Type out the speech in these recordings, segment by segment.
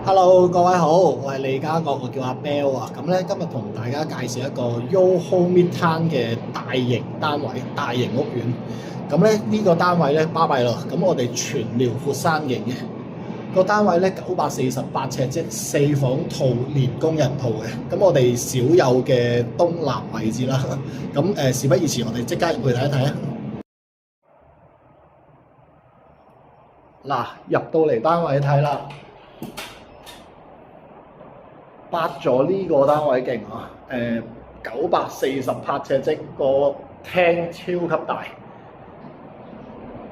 Hello，各位好，我係李家國，我叫阿 Bell 啊。咁咧今日同大家介紹一個 YOHO Midtown 嘅大型單位、大型屋苑。咁咧呢個單位咧巴閉咯。咁我哋全寮闊三型嘅個單位咧948尺，即4房套連工人套嘅。咁我哋少有嘅東南位置啦。咁事不宜遲，我哋即刻入去睇一睇啊！嗱，入到嚟單位睇啦。八咗呢個單位勁啊！948尺，即個廳超級大，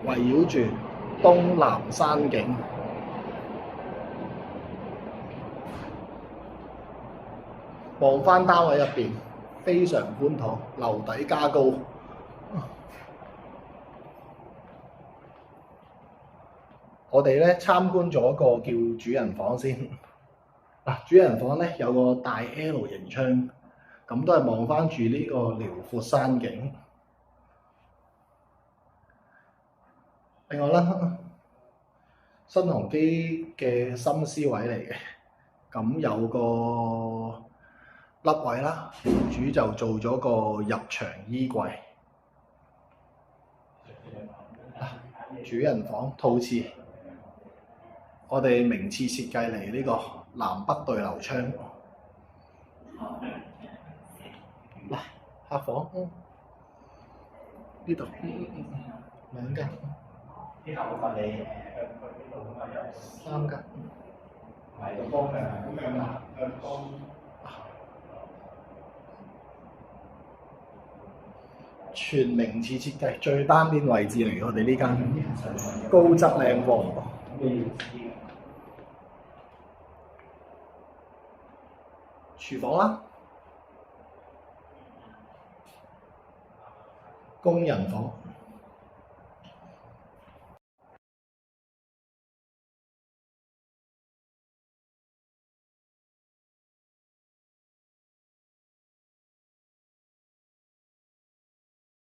圍繞住東南山景，望翻單位入邊非常寬敞，樓底加高。我哋咧參觀咗個叫主人房先。嗱，主人房咧有個大 L 型窗，咁都係望翻住呢個遼闊山景。另外啦，新鴻基嘅心思位嚟嘅，咁有個凹位啦，業主就做咗個入牆衣櫃。主人房套廁，我哋名次設計嚟呢個南北對流窗。嗱，客房，呢度兩間，三間，全名次設計，最單邊位置嚟，我哋呢間高質靚房。廚房啦，工人房，